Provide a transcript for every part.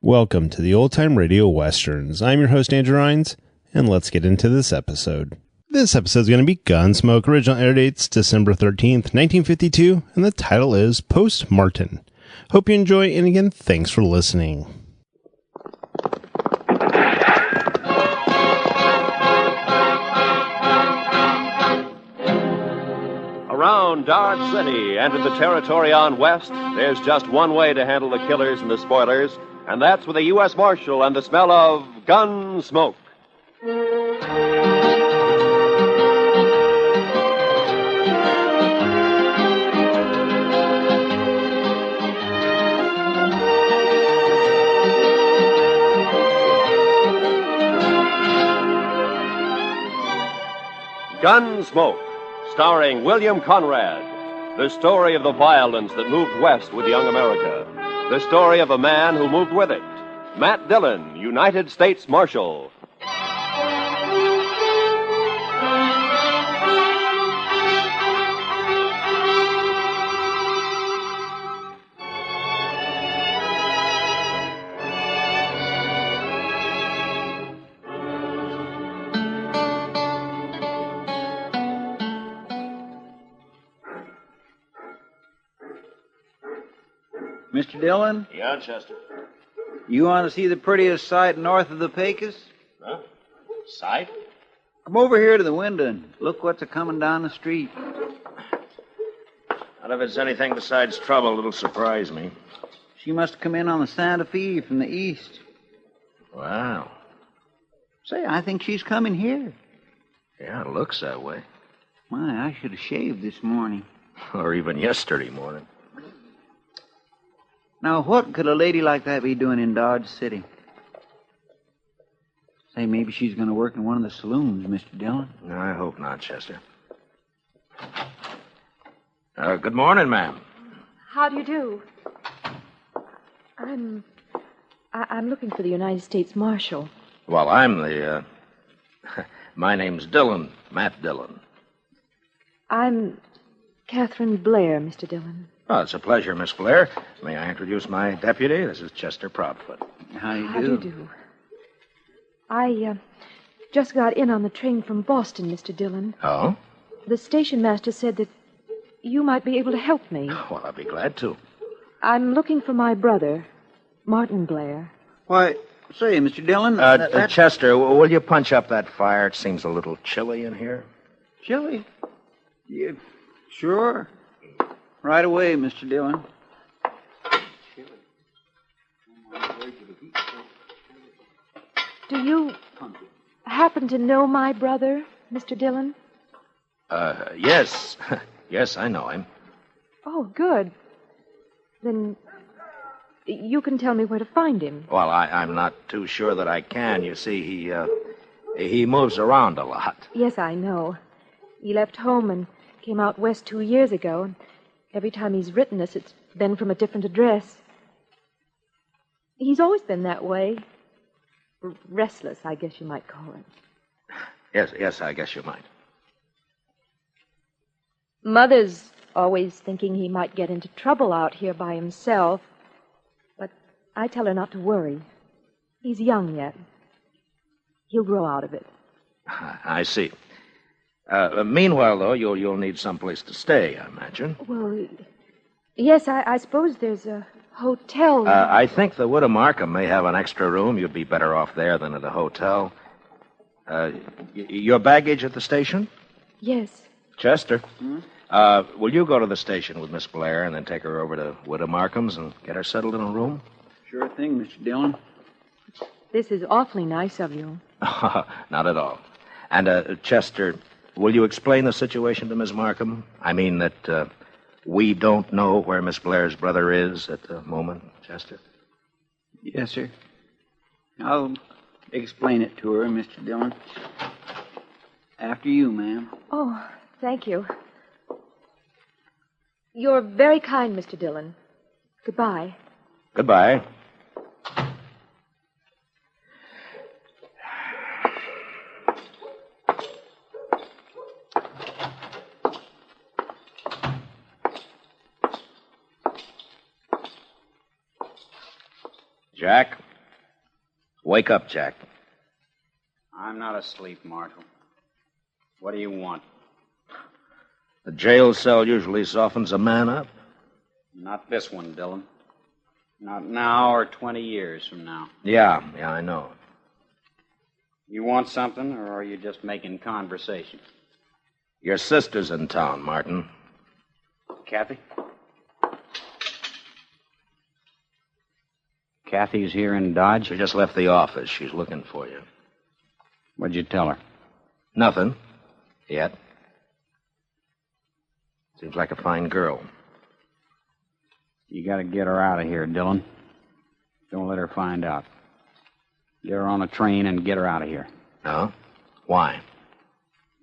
Welcome to the Old Time Radio Westerns. I'm your host, Andrew Rhines, and let's get into this episode. This episode is going to be Gunsmoke. Original air dates December 13th, 1952, and the title is Post Martin. Hope you enjoy, and again, thanks for listening. Around Dodge City and in the territory on West, there's just one way to handle the killers and the spoilers, and that's with a U.S. Marshal and the smell of Gunsmoke. Gunsmoke, starring William Conrad. The story of the violence that moved west with young America. The story of a man who moved with it. Matt Dillon, United States Marshal. Mr. Dillon? Yeah, Chester. You want to see the prettiest sight north of the Pecos? Huh? Sight? Come over here to the window and look what's a-coming down the street. Not if it's anything besides trouble, it'll surprise me. She must have come in on the Santa Fe from the east. Wow. Say, I think she's coming here. Yeah, it looks that way. My, I should have shaved this morning. Or even yesterday morning. Now, what could a lady like that be doing in Dodge City? Say, maybe she's going to work in one of the saloons, Mr. Dillon. No, I hope not, Chester. Good morning, ma'am. How do you do? I'm looking for the United States Marshal. Well, I'm the, my name's Dillon, Matt Dillon. I'm Catherine Blair, Mr. Dillon. Oh, it's a pleasure, Miss Blair. May I introduce my deputy? This is Chester Proudfoot. How do you do? How do you do? I just got in on the train from Boston, Mr. Dillon. Oh? The station master said that you might be able to help me. Well, I'll be glad to. I'm looking for my brother, Martin Blair. Why, say, Mr. Dillon... Chester, will you punch up that fire? It seems a little chilly in here. Chilly? Yeah, sure. Right away, Mr. Dillon. Do you happen to know my brother, Mr. Dillon? Yes. Yes, I know him. Oh, good. Then you can tell me where to find him. Well, I'm not too sure that I can. You see, he moves around a lot. Yes, I know. He left home and came out west 2 years ago, and every time he's written us, it's been from a different address. He's always been that way. Restless, I guess you might call it. Yes, I guess you might. Mother's always thinking he might get into trouble out here by himself. But I tell her not to worry. He's young yet. He'll grow out of it. I see. Meanwhile, though, you'll need someplace to stay, I imagine. Well, yes, I suppose there's a hotel. I think the Widow Markham may have an extra room. You'd be better off there than at a hotel. Your baggage at the station? Yes. Chester, will you go to the station with Miss Blair and then take her over to Widow Markham's and get her settled in a room? Sure thing, Mr. Dillon. This is awfully nice of you. Not at all. And, Chester, will you explain the situation to Miss Markham? I mean that we don't know where Miss Blair's brother is at the moment, Chester? Yes, sir. I'll explain it to her, Mr. Dillon. After you, ma'am. Oh, thank you. You're very kind, Mr. Dillon. Goodbye. Goodbye. Jack? Wake up, Jack. I'm not asleep, Marshal. What do you want? The jail cell usually softens a man up. Not this one, Dillon. Not now or 20 years from now. Yeah, I know. You want something, or are you just making conversation? Your sister's in town, Martin. Kathy? Kathy's here in Dodge? She just left the office. She's looking for you. What'd you tell her? Nothing. Yet. Seems like a fine girl. You gotta get her out of here, Dillon. Don't let her find out. Get her on a train and get her out of here. No? Why?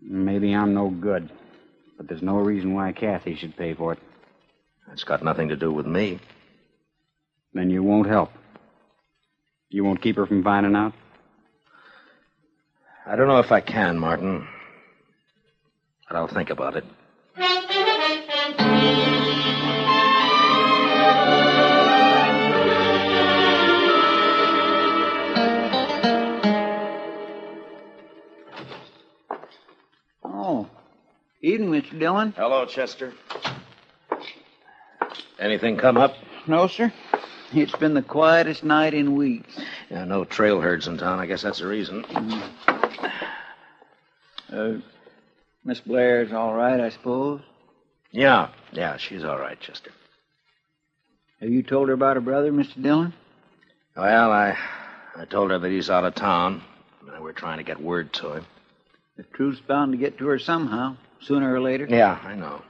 Maybe I'm no good, but there's no reason why Kathy should pay for it. It's got nothing to do with me. Then you won't help. You won't keep her from finding out? I don't know if I can, Martin. But I'll think about it. Oh. Evening, Mr. Dillon. Hello, Chester. Anything come up? No, sir. It's been the quietest night in weeks. Yeah, no trail herds in town. I guess that's the reason. Miss Blair's all right, I suppose? Yeah, she's all right, Chester. Have you told her about her brother, Mr. Dillon? Well, I told her that he's out of town. We're trying to get word to him. The truth's bound to get to her somehow, sooner or later. Yeah, I know.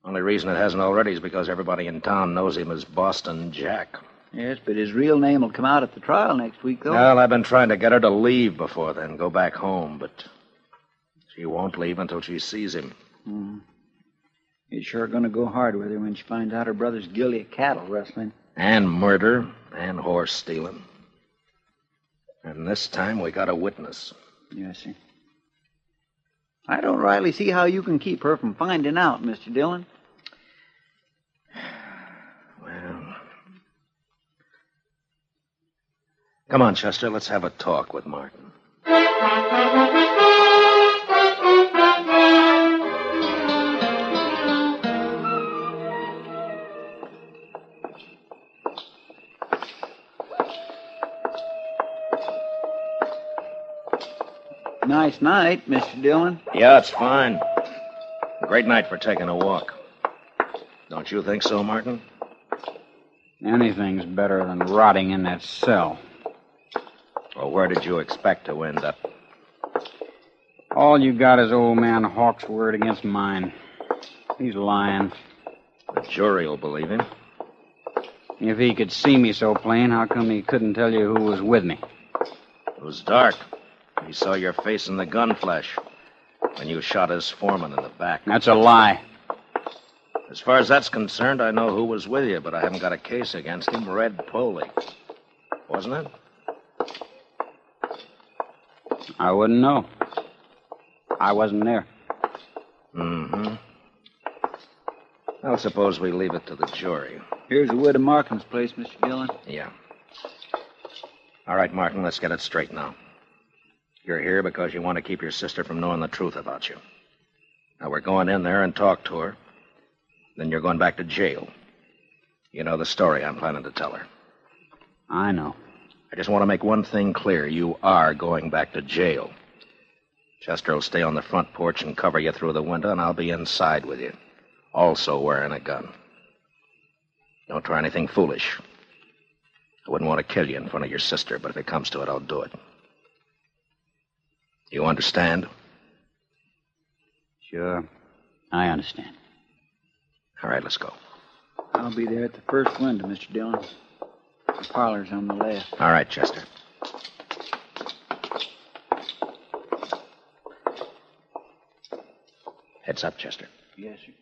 Only reason it hasn't already is because everybody in town knows him as Boston Jack. Yes, but his real name will come out at the trial next week, though. Well, I've been trying to get her to leave before then, go back home, but she won't leave until she sees him. It's sure going to go hard with her when she finds out her brother's guilty of cattle rustling. And murder, and horse stealing. And this time we got a witness. Yes, sir. I don't rightly see how you can keep her from finding out, Mr. Dillon. Well... Come on, Chester, let's have a talk with Martin. Nice night, Mr. Dillon. Yeah, it's fine. Great night for taking a walk. Don't you think so, Martin? Anything's better than rotting in that cell. Well, where did you expect to end up? All you got is old man Hawk's word against mine. He's lying. The jury will believe him. If he could see me so plain, how come he couldn't tell you who was with me? It was dark. He saw your face in the gun flash when you shot his foreman in the back. That's a lie. As far as that's concerned, I know who was with you, but I haven't got a case against him. Red Poley. Wasn't it? I wouldn't know. I wasn't there. Mm-hmm. Well, suppose we leave it to the jury. Here's the wood of Markham's place, Mr. Dillon. Yeah. All right, Martin, let's get it straight now. You're here because you want to keep your sister from knowing the truth about you. Now, we're going in there and talk to her. Then you're going back to jail. You know the story I'm planning to tell her. I know. I just want to make one thing clear. You are going back to jail. Chester will stay on the front porch and cover you through the window, and I'll be inside with you, also wearing a gun. Don't try anything foolish. I wouldn't want to kill you in front of your sister, but if it comes to it, I'll do it. You understand? Sure. I understand. All right, let's go. I'll be there at the first window, Mr. Dillon. The parlor's on the left. All right, Chester. Heads up, Chester. Yes, sir.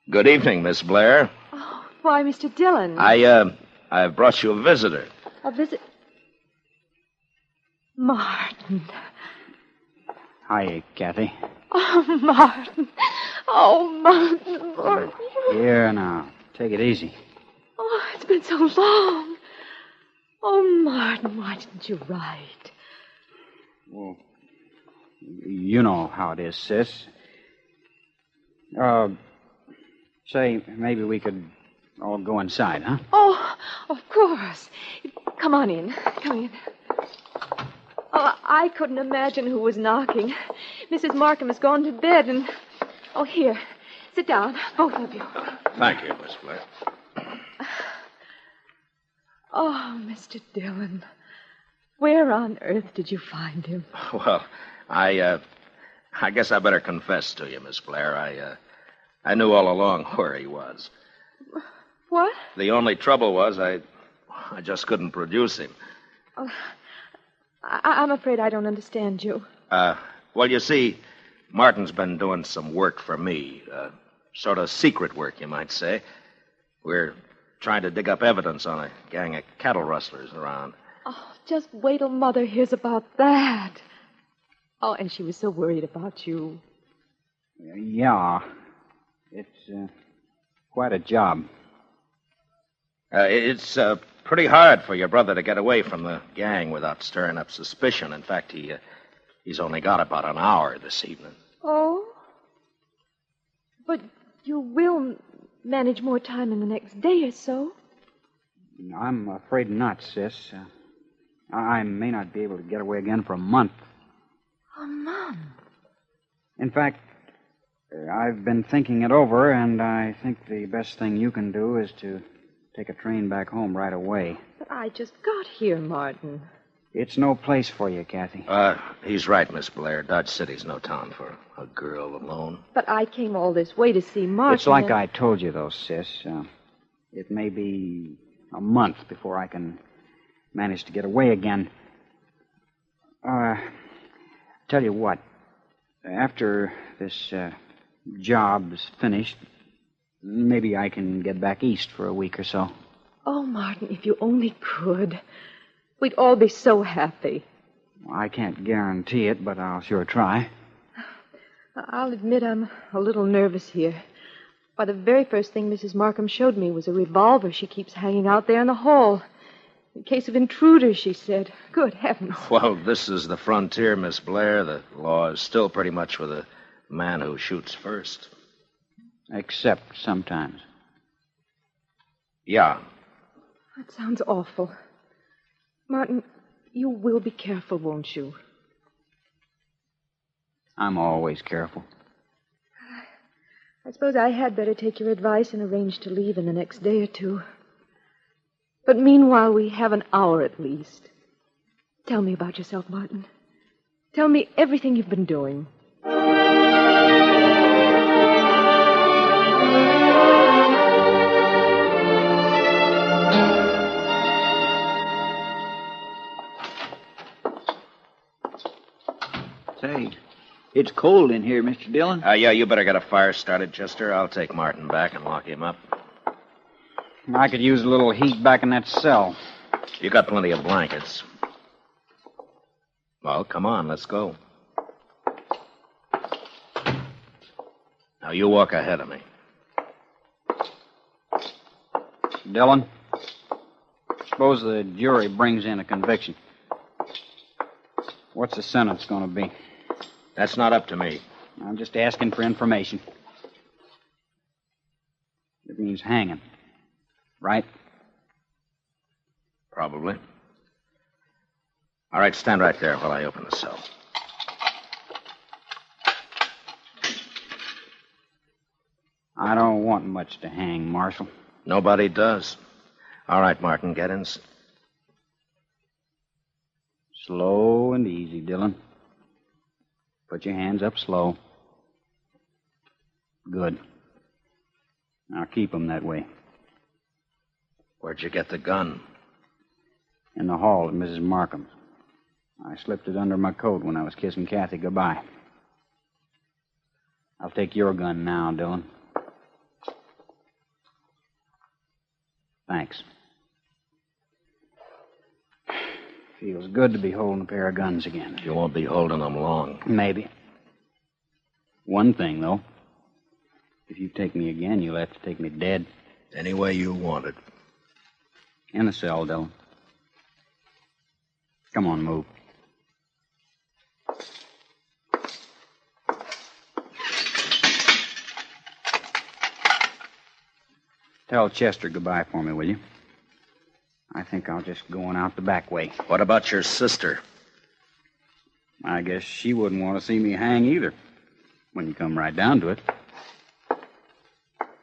Good evening, Miss Blair. Oh, why, Mr. Dillon. I've brought you a visitor. A visit. Martin. Hi, Kathy. Oh, Martin. Oh, Martin. Here now. Take it easy. Oh, it's been so long. Oh, Martin, why didn't you write? Well, you know how it is, sis. Say, maybe we could all go inside, huh? Oh, of course. Come on in. Come in. Oh, I couldn't imagine who was knocking. Mrs. Markham has gone to bed and... Oh, here. Sit down, both of you. Thank you, Miss Blair. Oh, Mr. Dillon. Where on earth did you find him? Well, I guess I better confess to you, Miss Blair. I knew all along where he was. What? The only trouble was I just couldn't produce him. Oh, I'm afraid I don't understand you. Well, you see, Martin's been doing some work for me. Sort of secret work, you might say. We're trying to dig up evidence on a gang of cattle rustlers around. Oh, just wait till Mother hears about that. Oh, and she was so worried about you. Yeah. It's quite a job. It's pretty hard for your brother to get away from the gang without stirring up suspicion. In fact, he's only got about an hour this evening. Oh? But you will manage more time in the next day or so. I'm afraid not, sis. I may not be able to get away again for a month. A month? In fact, I've been thinking it over, and I think the best thing you can do is to take a train back home right away. But I just got here, Martin. It's no place for you, Kathy. He's right, Miss Blair. Dodge City's no town for a girl alone. But I came all this way to see Martin. It's like I told you, though, sis. It may be a month before I can manage to get away again. Tell you what. After this job's finished, maybe I can get back east for a week or so. Oh, Martin, if you only could. We'd all be so happy. I can't guarantee it, but I'll sure try. I'll admit I'm a little nervous here. Why, the very first thing Mrs. Markham showed me was a revolver she keeps hanging out there in the hall. In case of intruders, she said. Good heavens. Well, this is the frontier, Miss Blair. The law is still pretty much for the man who shoots first. Except sometimes. Yeah. That sounds awful. Martin, you will be careful, won't you? I'm always careful. I suppose I had better take your advice and arrange to leave in the next day or two. But meanwhile, we have an hour at least. Tell me about yourself, Martin. Tell me everything you've been doing. Say, it's cold in here, Mr. Dillon. Yeah, you better get a fire started, Chester. I'll take Martin back and lock him up. I could use a little heat back in that cell. You got plenty of blankets. Well, come on, let's go. Now, you walk ahead of me. Dillon, suppose the jury brings in a conviction. What's the sentence going to be? That's not up to me. I'm just asking for information. It means hanging, right? Probably. All right, stand right there while I open the cell. I don't want much to hang, Marshal. Nobody does. All right, Martin, get in. Slow and easy, Dillon. Put your hands up slow. Good. Now keep them that way. Where'd you get the gun? In the hall at Mrs. Markham's. I slipped it under my coat when I was kissing Kathy goodbye. I'll take your gun now, Dillon. Thanks. Feels good to be holding a pair of guns again. You won't be holding them long. Maybe. One thing, though. If you take me again, you'll have to take me dead. Any way you want it. In the cell, Dillon. Come on, move. Tell Chester goodbye for me, will you? I think I'll just go on out the back way. What about your sister? I guess she wouldn't want to see me hang either, when you come right down to it.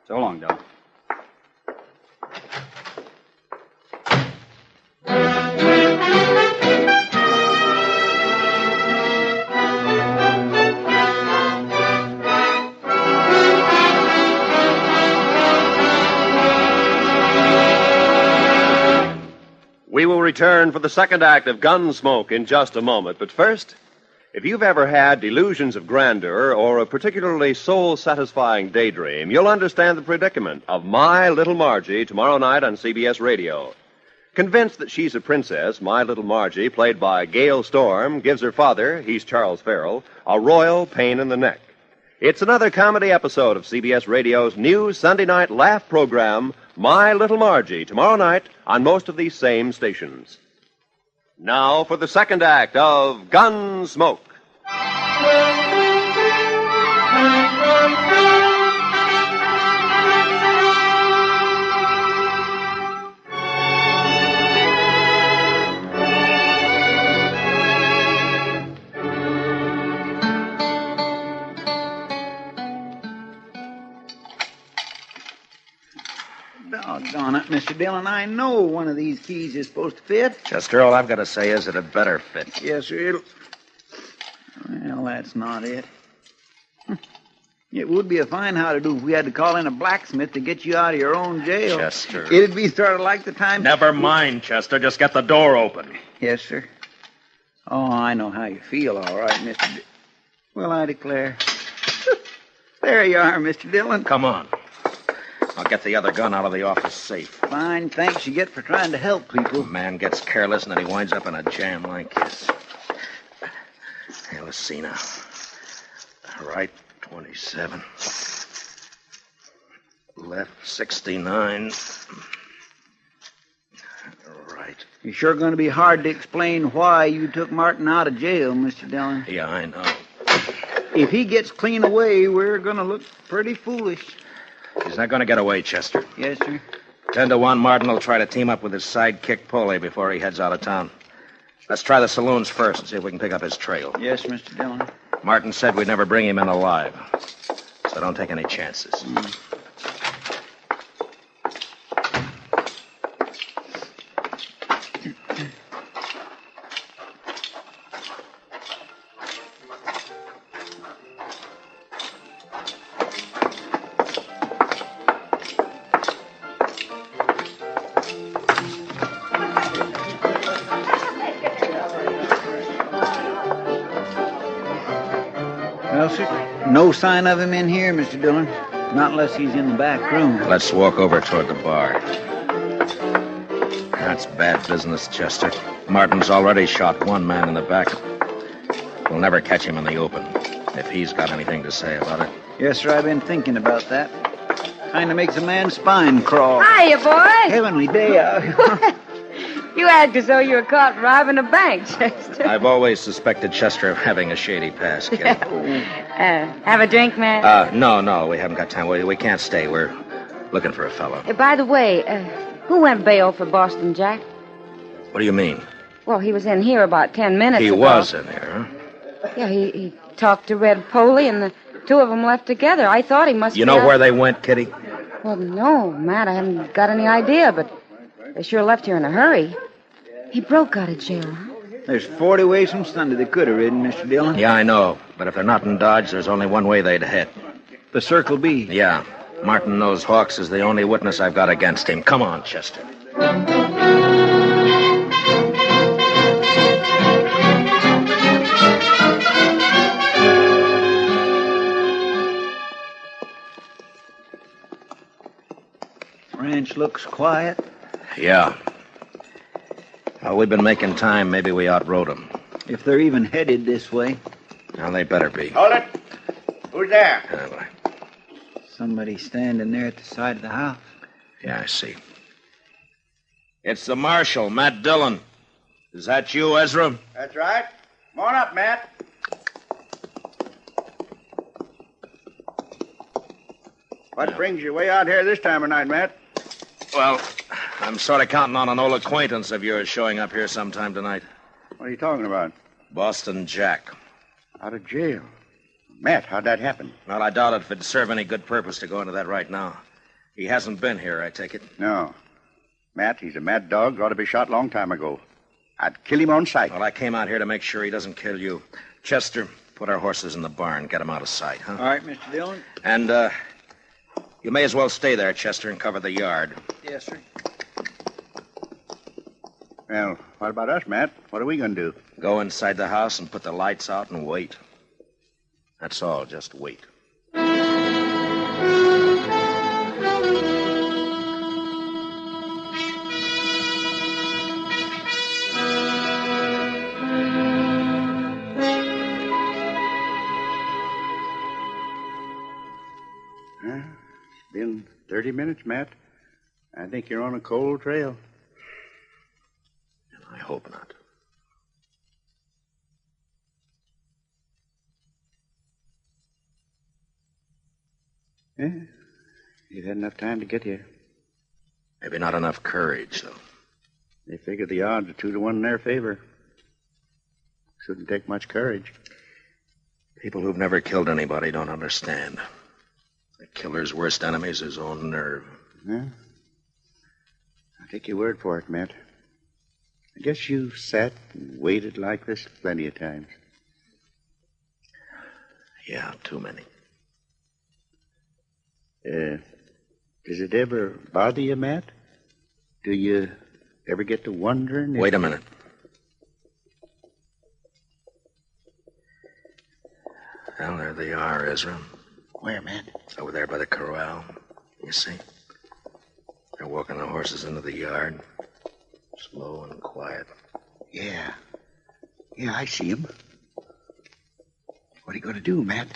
So long, Dillon. We will return for the second act of Gunsmoke in just a moment. But first, if you've ever had delusions of grandeur or a particularly soul-satisfying daydream, you'll understand the predicament of My Little Margie tomorrow night on CBS Radio. Convinced that she's a princess, My Little Margie, played by Gail Storm, gives her father, he's Charles Farrell, a royal pain in the neck. It's another comedy episode of CBS Radio's new Sunday night laugh program, My Little Margie, tomorrow night on most of these same stations. Now for the second act of Gunsmoke. Doggone it, Mr. Dillon. I know one of these keys is supposed to fit. Chester, all I've got to say is that it better fit. Yes, sir. Well, that's not it. It would be a fine how-to-do if we had to call in a blacksmith to get you out of your own jail. Chester. It'd be sort of like the time... Never mind, Chester. Just get the door open. Yes, sir. Oh, I know how you feel, all right, Mr. Well, I declare. There you are, Mr. Dillon. Come on. I'll get the other gun out of the office safe. Fine thanks you get for trying to help people. A man gets careless and then he winds up in a jam like this. Hey, let's see now. Right, 27. Left, 69. Right. You're sure going to be hard to explain why you took Martin out of jail, Mr. Dillon. Yeah, I know. If he gets clean away, we're going to look pretty foolish. He's not going to get away, Chester. Yes, sir. 10-1, Martin will try to team up with his sidekick Polly before he heads out of town. Let's try the saloons first and see if we can pick up his trail. Yes, Mr. Dillon. Martin said we'd never bring him in alive, so don't take any chances. Well, sir, no sign of him in here, Mr. Dillon. Not unless he's in the back room. Let's walk over toward the bar. That's bad business, Chester. Martin's already shot one man in the back. We'll never catch him in the open, if he's got anything to say about it. Yes, sir, I've been thinking about that. Kind of makes a man's spine crawl. Hiya, boy. Heavenly day out. You act as though you were caught robbing a bank, Chester. I've always suspected Chester of having a shady past, kid. Have a drink, man? No, we haven't got time. We can't stay. We're looking for a fellow. By the way, who went bail for Boston Jack? What do you mean? Well, he was in here about 10 minutes He ago. was in here, huh? Yeah, he talked to Red Poley, and the two of them left together. I thought he must You be know out- where they went, Kitty? Well, no, Matt, I haven't got any idea, but they sure left here in a hurry. He broke out of jail, huh? There's 40 ways from Sunday they could have ridden, Mr. Dillon. Yeah, I know. But if they're not in Dodge, there's only one way they'd head. The Circle B. Yeah. Martin knows Hawks is the only witness I've got against him. Come on, Chester. Ranch looks quiet. Yeah. We've been making time. Maybe we outrode them. If they're even headed this way. Now, they better be. Hold it. Who's there? Anyway. somebody standing there at the side of the house. Yeah, I see. It's the marshal, Matt Dillon. Is that you, Ezra? That's right. Come on up, Matt. What brings you way out here this time of night, Matt? Well, I'm sort of counting on an old acquaintance of yours showing up here sometime tonight. What are you talking about? Boston Jack. Out of jail. Matt, how'd that happen? Well, I doubt if it'd serve any good purpose to go into that right now. He hasn't been here, I take it. No. Matt, he's a mad dog. Ought to be shot long time ago. I'd kill him on sight. Well, I came out here to make sure he doesn't kill you. Chester, put our horses in the barn. Get them out of sight, huh? All right, Mr. Dillon. And, you may as well stay there, Chester, and cover the yard. Yes, sir. Well, what about us, Matt? What are we going to do? Go inside the house and put the lights out and wait. That's all, just wait. It's been 30 minutes, Matt. I think you're on a cold trail. I hope not. Yeah. You've had enough time to get here. Maybe not enough courage, though. They figure the odds are 2 to 1 in their favor. Shouldn't take much courage. People who've never killed anybody don't understand. The killer's worst enemy is his own nerve. Yeah. I'll take your word for it, Matt. I guess you've sat and waited like this plenty of times. Yeah, too many. Does it ever bother you, Matt? Do you ever get to wondering? Wait a minute. Well, there they are, Ezra. Where, Matt? Over there by the corral. You see? They're walking the horses into the yard. Slow and quiet. Yeah. Yeah, I see him. What are you going to do, Matt?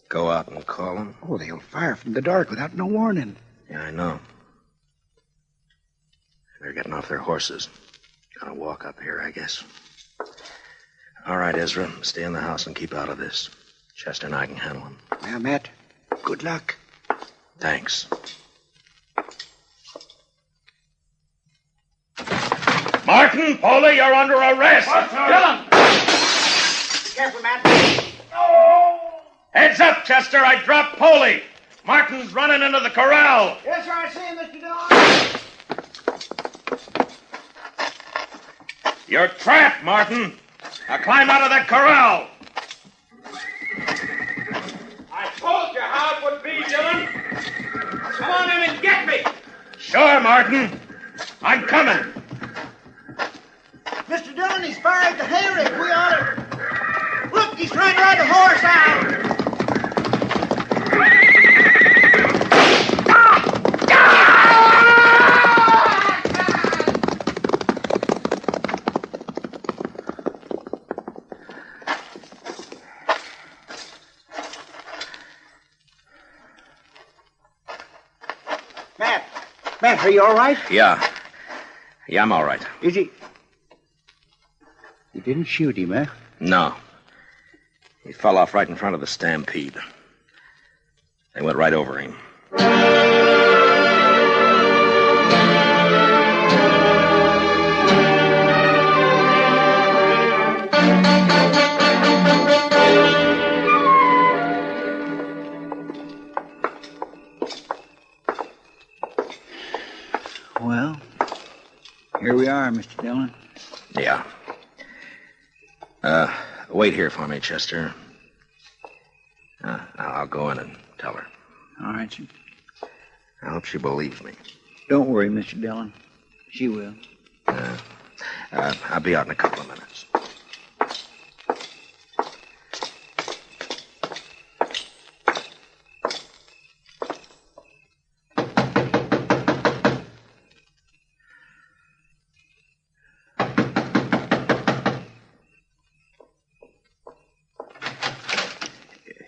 Go out and call them? Oh, they'll fire from the dark without no warning. Yeah, I know. They're getting off their horses. Gonna walk up here, I guess. All right, Ezra. Stay in the house and keep out of this. Chester and I can handle him. Well, Matt, good luck. Thanks. Martin, Foley, you're under arrest. Dillon! Careful, Matt. Heads up, Chester. I dropped Foley. Martin's running into the corral. Yes, sir, I see him, Mr. Dillon. You're trapped, Martin. Now climb out of that corral. I told you how it would be, Dillon. Come on in and get me. Sure, Martin. I'm coming. Mr. Dillon, he's fired the hayrick. We ought to... Look, he's trying to ride the horse out. Matt, are you all right? Yeah. Yeah, I'm all right. Is he... You didn't shoot him, eh? No. He fell off right in front of the stampede. They went right over him. Well, here we are, Mr. Dillon. Yeah. Wait here for me, Chester. I'll go in and tell her. All right, sir. I hope she believes me. Don't worry, Mr. Dillon. She will. I'll be out in a couple of minutes.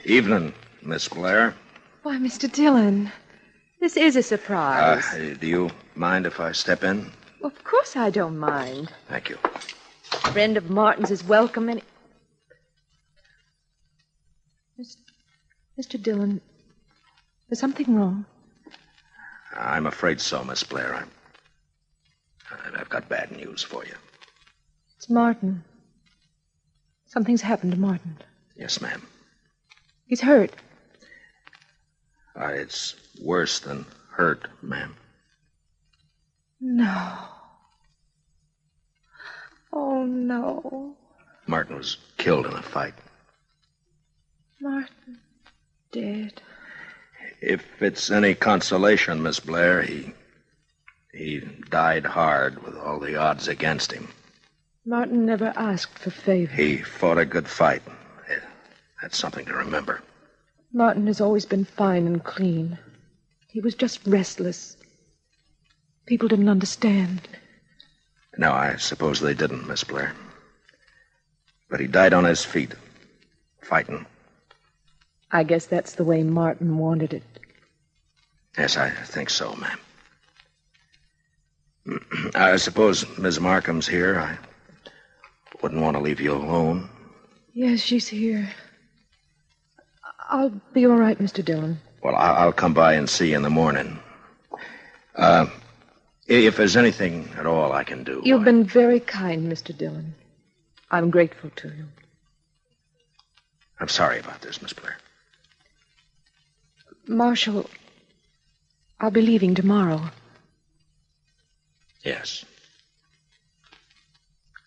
Evening, Miss Blair. Why, Mr. Dillon, this is a surprise. Do you mind if I step in? Of course I don't mind. Thank you. A friend of Martin's is welcome any... Mr. Dillon, is something wrong? I'm afraid so, Miss Blair. I've got bad news for you. It's Martin. Something's happened to Martin. Yes, ma'am. He's hurt. It's worse than hurt, ma'am. No. Oh, no. Martin was killed in a fight. Martin dead. If it's any consolation, Miss Blair, he died hard with all the odds against him. Martin never asked for favor. He fought a good fight. That's something to remember. Martin has always been fine and clean. He was just restless. People didn't understand. No, I suppose they didn't, Miss Blair. But he died on his feet, fighting. I guess that's the way Martin wanted it. Yes, I think so, ma'am. I suppose Miss Markham's here. I wouldn't want to leave you alone. Yes, she's here. I'll be all right, Mr. Dillon. Well, I'll come by and see you in the morning. If there's anything at all I can do... You've been very kind, Mr. Dillon. I'm grateful to you. I'm sorry about this, Miss Blair. Marshal, I'll be leaving tomorrow. Yes.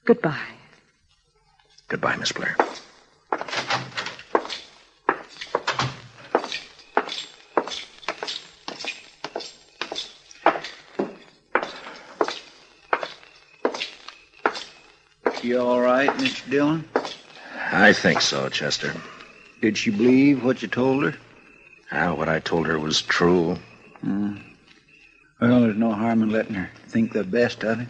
Goodbye. Goodbye, Miss Blair. You all right, Mr. Dillon? I think so, Chester. Did she believe what you told her? What I told her was true. Well, there's no harm in letting her think the best of it.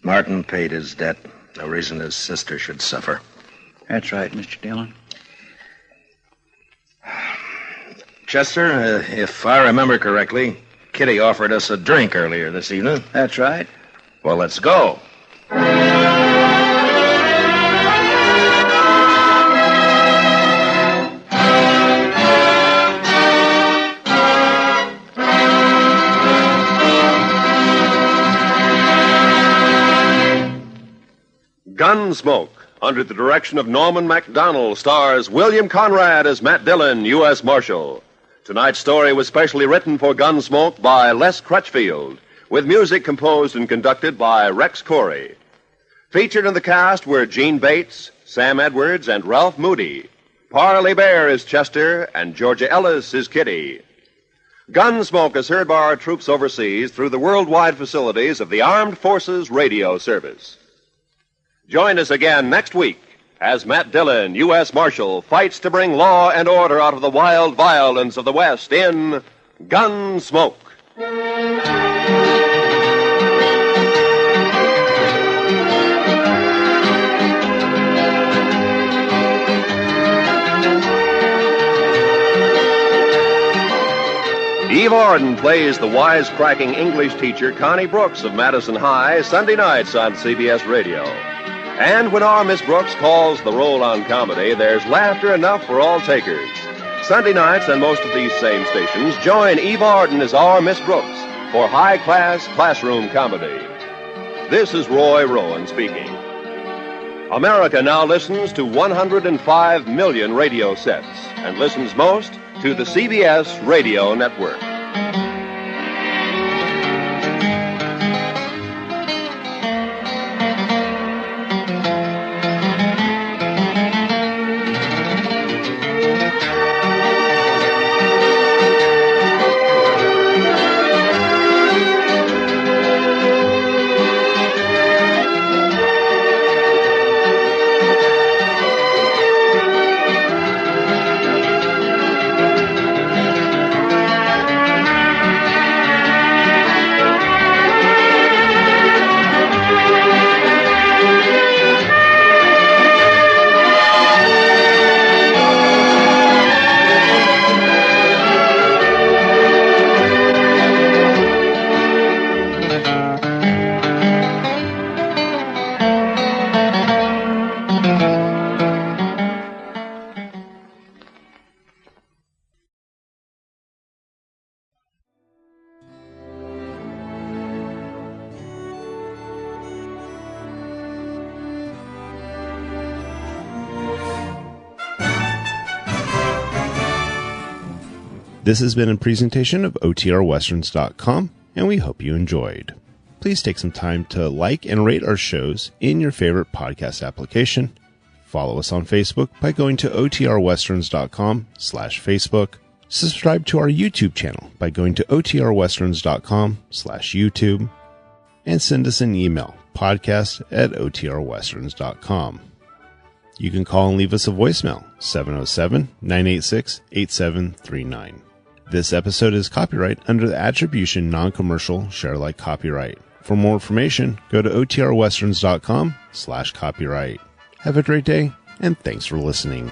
Martin paid his debt. No reason his sister should suffer. That's right, Mr. Dillon. Chester, if I remember correctly, Kitty offered us a drink earlier this evening. That's right. Well, let's go. Gunsmoke, under the direction of Norman MacDonald, stars William Conrad as Matt Dillon, U.S. Marshal. Tonight's story was specially written for Gunsmoke by Les Crutchfield, with music composed and conducted by Rex Corey. Featured in the cast were Gene Bates, Sam Edwards, and Ralph Moody. Parley Bear is Chester, and Georgia Ellis is Kitty. Gunsmoke is heard by our troops overseas through the worldwide facilities of the Armed Forces Radio Service. Join us again next week as Matt Dillon, U.S. Marshal, fights to bring law and order out of the wild violence of the West in Gunsmoke. Eve Arden plays the wisecracking English teacher Connie Brooks of Madison High Sunday nights on CBS Radio. And when our Miss Brooks calls the roll on comedy, there's laughter enough for all takers. Sunday nights on most of these same stations, join Eve Arden as our Miss Brooks for high-class classroom comedy. This is Roy Rowan speaking. America now listens to 105 million radio sets and listens most to the CBS Radio Network. This has been a presentation of OTRWesterns.com, and we hope you enjoyed. Please take some time to like and rate our shows in your favorite podcast application. Follow us on Facebook by going to OTRWesterns.com/Facebook. Subscribe to our YouTube channel by going to OTRWesterns.com/YouTube. And send us an email, podcast@OTRWesterns.com. You can call and leave us a voicemail, 707-986-8739. This episode is copyright under the Attribution Non-Commercial Share-alike copyright. For more information, go to OTRWesterns.com/copyright. Have a great day, and thanks for listening.